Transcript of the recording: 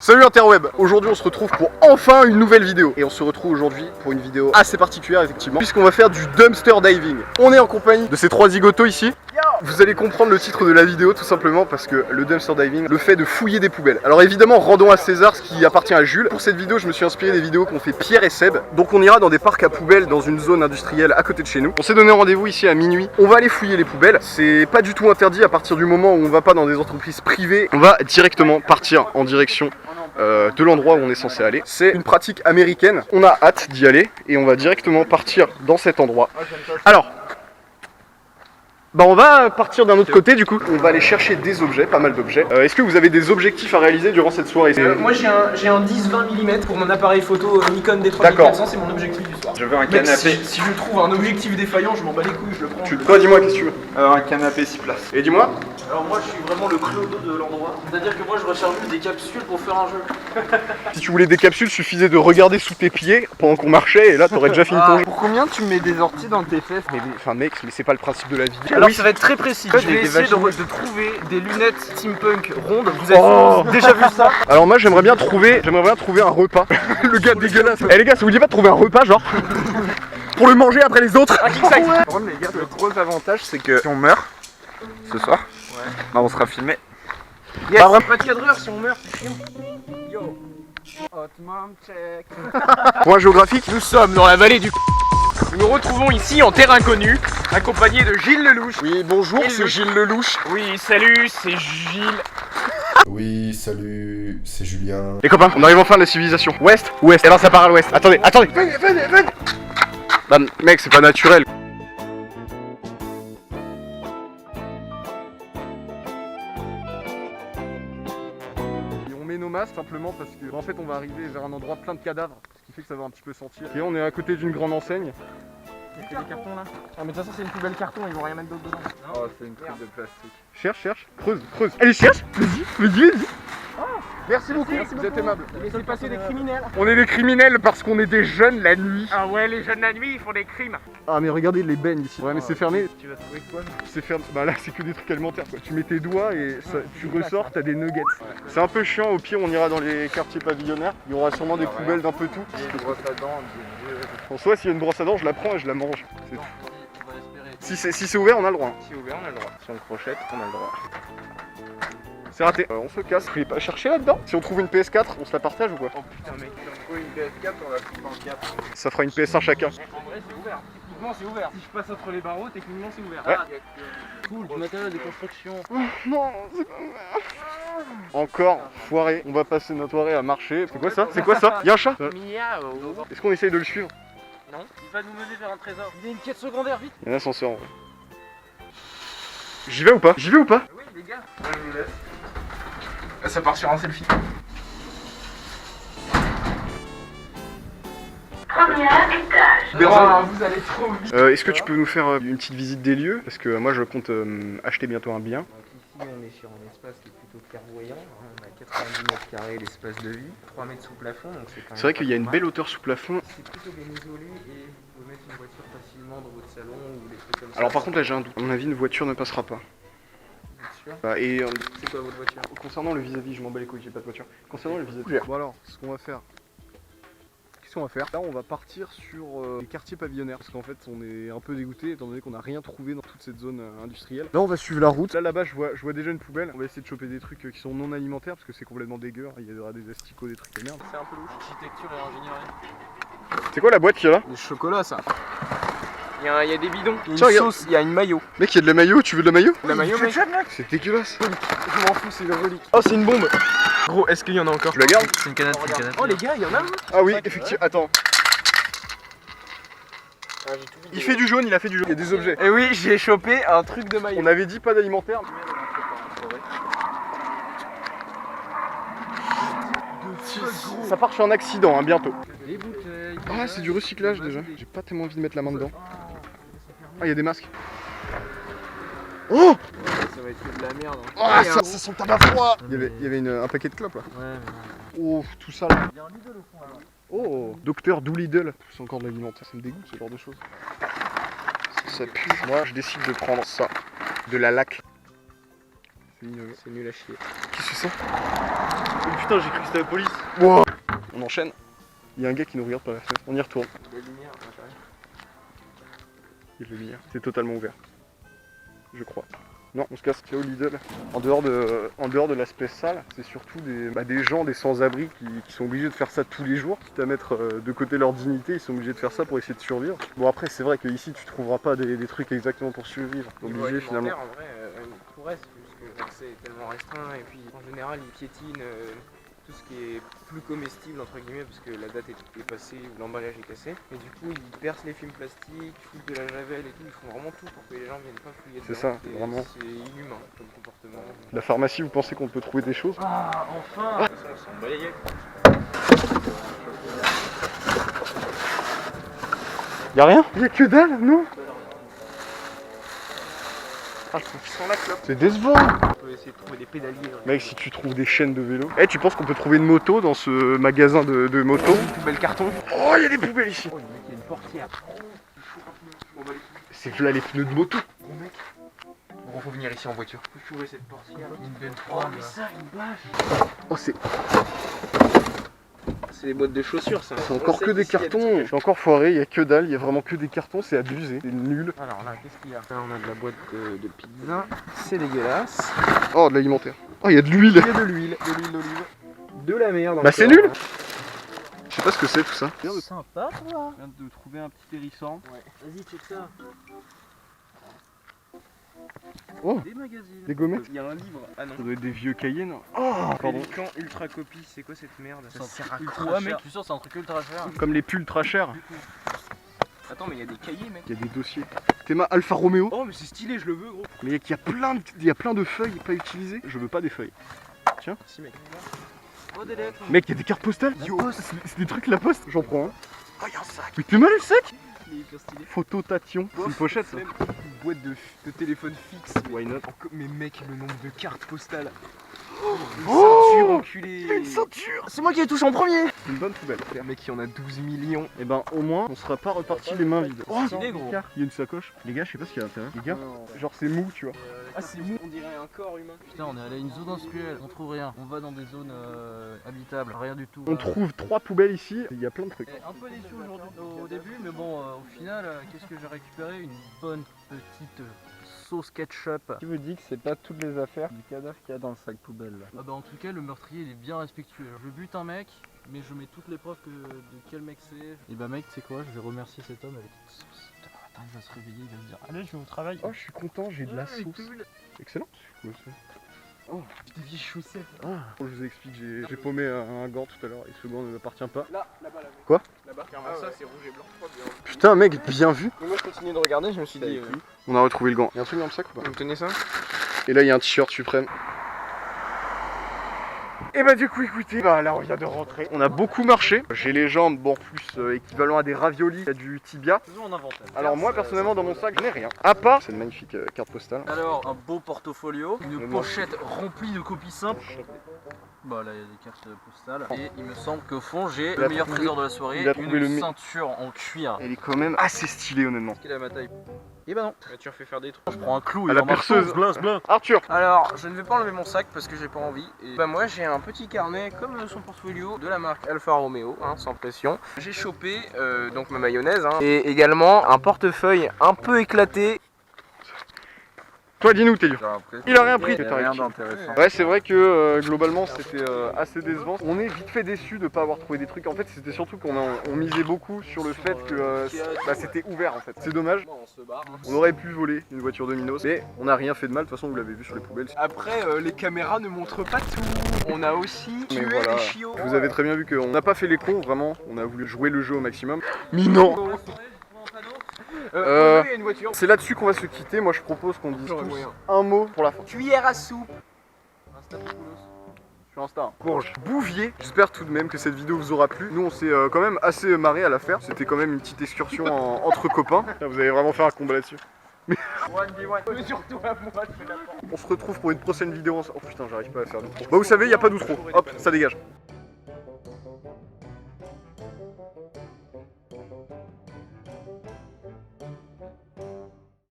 Salut interweb, aujourd'hui on se retrouve pour enfin une nouvelle vidéo. Et on se retrouve aujourd'hui pour une vidéo assez particulière effectivement, puisqu'on va faire du dumpster diving. On est en compagnie de ces trois zigotos ici. Vous allez comprendre le titre de la vidéo tout simplement parce que le dumpster diving, le fait de fouiller des poubelles. Alors évidemment rendons à César ce qui appartient à Jules. Pour cette vidéo je me suis inspiré des vidéos qu'ont fait Pierre et Seb. Donc on ira dans des parcs à poubelles dans une zone industrielle à côté de chez nous. On s'est donné rendez-vous ici à minuit. On va aller fouiller les poubelles. C'est pas du tout interdit à partir du moment où on va pas dans des entreprises privées. On va directement partir en direction de l'endroit où on est censé aller. C'est une pratique américaine. On a hâte d'y aller et on va directement partir dans cet endroit. Alors, on va partir d'un autre côté du coup. On va aller chercher des objets, pas mal d'objets. Est-ce que vous avez des objectifs à réaliser durant cette soirée? Moi j'ai un 10-20 mm pour mon appareil photo Nikon D3400, c'est mon objectif du soir. Je veux un Mec, canapé. si je trouve un objectif défaillant, je m'en bats les couilles, je le prends. Toi dis-moi qu'est-ce que tu veux? Un canapé 6 places. Et dis-moi. Alors moi je suis vraiment le clodo de l'endroit. C'est-à-dire que moi je recharge juste des capsules pour faire un jeu. Si tu voulais des capsules, suffisait de regarder sous tes pieds pendant qu'on marchait et là t'aurais déjà fini ton jeu. Pour combien tu mets des orties dans tes fesses? Enfin mec, mais c'est pas le principe de la vie. Alors ça va être très précis. Je vais des essayer de vaches. trouver des lunettes steampunk rondes. Vous avez déjà vu ça? Alors moi j'aimerais bien trouver un repas. Le gars dégueulasse. Eh les gars, ça vous dit pas de trouver un repas genre pour le manger après les autres? Par contre les gars, le gros avantage c'est que si on meurt ce soir, bah on sera filmé. Yes. Pas de cadreur si on meurt, c'est chiant. Yo. Hot mom check. Point géographique. Nous sommes dans la vallée du Nous nous retrouvons ici en terre inconnue, accompagné de Gilles Lelouch. Oui bonjour, Et c'est le- Gilles Lelouch. Oui, salut, c'est Gilles. Oui, salut, c'est Julien. Les copains, on arrive enfin à la civilisation. Ouest, ouest. Et ben ça part à l'ouest. Attendez. Venez. Bah mec, c'est pas naturel. Et on met nos masques simplement parce que en fait on va arriver vers un endroit plein de cadavres, ce qui fait que ça va un petit peu sentir. Et on est à côté d'une grande enseigne. Il y a des cartons là. Ah mais de toute façon c'est une poubelle carton, ils vont rien mettre d'autre dedans. Oh c'est une truc de plastique. Cherche, creuse. Allez cherche. Vas-y. Merci beaucoup, vous êtes aimable. Laissez passer des criminels. On est des criminels parce qu'on est des jeunes la nuit. Ah ouais, les jeunes la nuit, ils font des crimes. Ah mais regardez les bennes ici. Ouais mais c'est fermé. Tu vas trouver quoi? C'est fermé. Bah là c'est que des trucs alimentaires quoi. Tu mets tes doigts et ça, tu ressors, t'as des nuggets. C'est un peu chiant, au pire on ira dans les quartiers pavillonnaires. Il y aura sûrement des poubelles d'un peu tout. Il y a une brosse à dents, En soi s'il y a une brosse à dents je la prends et je la mange. C'est tout. on va espérer. Si c'est ouvert on a le droit. Si ouvert on a le droit. Si on crochette on a le droit. C'est raté. On se casse. Vous voulez pas chercher là-dedans? Si on trouve une PS4, on se la partage ou quoi? Oh putain mec, si on trouve une PS4 on va foutre en 4. Ça fera une PS1 chacun. En vrai c'est ouvert, techniquement c'est ouvert. Si je passe entre les barreaux, techniquement c'est ouvert. Ouais. Cool, du matériel de construction. Non, c'est pas vrai. Encore foiré. On va passer notre soirée à marcher. C'est quoi ça? Y'a un chat? Miaou. Est-ce qu'on essaye de le suivre? Non, il va nous mener vers un trésor. Il y a une quête secondaire, vite. Il y a un ascenseur en vrai. J'y vais ou pas? Oui les gars. Moi je vous laisse. Là, ça part sur un selfie. Premier étage. Oh, vous allez trop vite. Est-ce que tu peux nous faire une petite visite des lieux? Parce que moi je compte acheter bientôt un bien. Donc ici on est sur un espace qui est plutôt clairvoyant, on a 90 mètres carrés l'espace de vie, 3 mètres sous plafond, donc c'est quand même C'est vrai pas qu'il y a une mal. belle hauteur sous plafond. C'est plutôt bien isolé et vous pouvez mettre une voiture facilement dans votre salon ou des trucs comme ça. Alors par contre là j'ai un doute. À mon avis une voiture ne passera pas. Bien sûr. Et C'est quoi votre voiture? concernant le vis-à-vis, je m'en bats les couilles, j'ai pas de voiture. Concernant le vis-à-vis. Bon alors, ce qu'on va faire. Qu'est-ce qu'on va faire? Là on va partir sur les quartiers pavillonnaires. Parce qu'en fait on est un peu dégoûté étant donné qu'on n'a rien trouvé dans toute cette zone industrielle. Là on va suivre la route. Là-bas je vois déjà une poubelle. On va essayer de choper des trucs qui sont non alimentaires parce que c'est complètement dégueu. Il y aura des asticots, des trucs de merde. C'est un peu louche. Architecture et ingénierie. C'est quoi la boîte qu'il y a là? Des chocolats ça. Il y a des bidons. Il y a une Tiens, regarde. sauce, il y a une maillot. Mec, il y a de la maillot, tu veux de la maillot? La maillot mec. C'est dégueulasse. Je m'en fous, c'est une relique. Oh, c'est une bombe. Gros, est-ce qu'il y en a encore? Tu la gardes? C'est une canette, c'est une canette. Oh les gars, il y en a un. Ah oui, effectivement. Attends. Il fait du jaune, il a fait du jaune. Il y a des objets. Et oui, j'ai chopé un truc de maillot. On avait dit pas d'alimentaire. Ça part sur un accident, hein, bientôt. Les bouteilles. Ah, c'est du recyclage déjà. J'ai pas tellement envie de mettre la main dedans. Ah, il y a des masques. Oh! Ça va être que de la merde. Hein. Ah, ça sent le tabac froid! Il y avait un paquet de clopes là. Ouais. Oh, tout ça là. Oh, Docteur Doolittle. C'est encore de l'alimentaire, ça me dégoûte ce genre de choses. Ça pue. Moi, je décide de prendre ça. De la laque. C'est nul à chier. Qu'est-ce que c'est ça? Oh putain, j'ai cru que c'était la police. Wow. On enchaîne. Il y a un gars qui nous regarde par la fenêtre. On y retourne. La lumière, à l'intérieur. Il y a de la lumière. C'est totalement ouvert. Je crois. Non, on se casse. C'est au Lidl. En dehors de l'aspect sale, c'est surtout des gens, des sans-abri qui sont obligés de faire ça tous les jours. Quitte à mettre de côté leur dignité, ils sont obligés de faire ça pour essayer de survivre. Bon après, c'est vrai qu'ici, tu trouveras pas des trucs exactement pour survivre. Obligé finalement. En vrai, tout reste, puisque l'accès est tellement restreint, et puis en général, ils piétinent tout ce qui est plus comestible, entre guillemets, parce que la date est passée ou l'emballage est cassé. Et du coup, ils percent les films plastiques, ils foutent de la javel et tout, ils font vraiment tout pour que les gens viennent pas fouiller dedans. C'est ça, Et vraiment. C'est inhumain comme comportement. La pharmacie, vous pensez qu'on peut trouver des choses? Ah, enfin. De toute façon, on s'en bat les yeux. Y'a rien? Y'a que dalle, non? Ah, Ils sont là, clope. c'est décevant! On peut essayer de trouver des pédaliers. Mec, si tu trouves des chaînes de vélo. Eh, tu penses qu'on peut trouver une moto dans ce magasin de motos? Poubelle carton. Oh, il y a des poubelles ici! Oh, le mec, il y a une portière. C'est là les pneus de moto! Bon, mec. Bon, faut venir ici en voiture. Faut trouver cette portière. Une belle oh, mais ça, une bâche. Oh, c'est C'est des boîtes de chaussures, ça. encore que des cartons! C'est encore foiré, il y a que dalle, il y a vraiment que des cartons, c'est abusé, c'est nul. Alors là, qu'est-ce qu'il y a? Là, on a de la boîte de pizza. C'est dégueulasse. Oh, de l'alimentaire. Oh, il y a de l'huile! Il y a de l'huile d'olive. De la merde. Bah, c'est encore. nul! Je sais pas ce que c'est tout ça. Sympa, toi. Je viens de trouver un petit hérisson. Ouais. Vas-y, check ça. Oh, Des magazines. des gommettes. Il y a un livre. Ah non. Ça doit être des vieux cahiers, non? Oh, pardon. Pélican ultra copie, c'est quoi cette merde? Ça sert à Ultra quoi, cher. mec? Je suis sûr, c'est un truc ultra cher. Comme les pulls très chers. Attends, mais il y a des cahiers, mec. Il y a des dossiers. Théma Alfa Romeo. Oh, mais c'est stylé, je le veux, gros. Mais il y a plein de feuilles pas utilisées. Je veux pas des feuilles. Si, mec. Oh, des lettres. Mec, il y a des cartes postales. Yo, c'est des trucs la poste. J'en prends un. Oh, il y a un sac. Mais t'es mal le sac? Il est hyper stylé. Photo Tation. C'est une pochette ça. Même une boîte de téléphone fixe. Why not? Mais mec, le nombre de cartes postales. Oh, Ceinture enculée. il y a une ceinture. C'est moi qui ai touché en premier. C'est une bonne poubelle. Mec, il y en a 12 millions. Et ben au moins on sera pas reparti les mains vides. Oh, stylé, gros. il y a une sacoche. Les gars, je sais pas ce qu'il y a à l'intérieur. Les gars, genre c'est mou, tu vois. Ah, c'est mou. On dirait un corps humain. Putain, on est allé à une zone industrielle, on trouve rien. On va dans des zones habitables, rien du tout. On trouve 3 poubelles ici. Il y a plein de trucs. Un peu déçu aujourd'hui au début, mais bon, au final, qu'est-ce que j'ai récupéré? Une bonne petite sauce ketchup. Qui vous dit que c'est pas toutes les affaires du cadavre qu'il y a dans le sac poubelle là? Ah bah en tout cas, le meurtrier il est bien respectueux. Je bute un mec, mais je mets toutes les preuves de quel mec c'est. Et bah mec, tu sais quoi, je vais remercier cet homme avec une sauce. Demain matin, il va se réveiller, il va se dire allez, je vais au travail. Oh, je suis content, j'ai de la sauce. Excellent. C'est quoi ça? Oh, Des vieilles chaussettes. ah. Je vous explique, j'ai paumé un gant tout à l'heure et ce gant ne m'appartient pas. Là-bas, là. Quoi? Là-bas. Ça, c'est rouge et blanc. Putain, mec, bien vu. Mais moi, je continue de regarder, je me suis dit. On a retrouvé le gant. Il y a un truc dans le sac ou pas? Vous me tenez ça? Et là, il y a un t-shirt suprême. Et bah du coup écoutez, bah là on vient de rentrer. On a beaucoup marché. J'ai les jambes, bon plus équivalent à des raviolis, il y a du tibia. Faisons un inventaire. Alors moi personnellement dans mon sac je n'ai rien. À part cette magnifique carte postale. Alors, un beau portfolio, une Le pochette remplie de copies simples. Bah là il y a des cartes postales. Et il me semble qu'au fond j'ai Il a le meilleur trouvé- trésor de la soirée, il a trouvé le une mi- ceinture en cuir. Elle est quand même assez stylée honnêtement. Quelle est ma taille? Et bah non, Tu refais faire des trucs. je prends un clou À et la en marteau, perceuse. blin. Arthur. Alors, je ne vais pas enlever mon sac parce que j'ai pas envie. Et bah moi j'ai un petit carnet comme son portfolio de la marque Alfa Romeo, sans pression. J'ai chopé donc ma mayonnaise et également un portefeuille un peu éclaté. Toi dis-nous Télio. Il a rien pris. Rien d'intéressant. Ouais c'est vrai que globalement c'était assez décevant. On est vite fait déçus de pas avoir trouvé des trucs. En fait c'était surtout on misait beaucoup sur le fait que c'était ouvert en fait. C'est dommage. On se barre. On aurait pu voler une voiture de Minos, mais on n'a rien fait de mal, de toute façon vous l'avez vu sur les poubelles. Après, les caméras ne montrent pas tout. On a aussi Mais tué voilà, les chiots. vous avez très bien vu qu'on n'a pas fait les cons, vraiment, on a voulu jouer le jeu au maximum. Mais non. Il y a une voiture. C'est là-dessus qu'on va se quitter, moi je propose qu'on dise J'aurais tous moyen. un mot pour la fin. Cuillère à soupe. Je suis un star. Bourge. Bouvier. J'espère tout de même que cette vidéo vous aura plu. Nous on s'est quand même assez marré à la faire, c'était quand même une petite excursion entre copains. Vous avez vraiment fait un combat là-dessus. 1v1. Mais surtout à moi, je fais la porte. On se retrouve pour une prochaine vidéo. Oh putain, j'arrive pas à faire d'outro. Bah vous savez, il n'y a pas d'outro. Hop, ça dégage.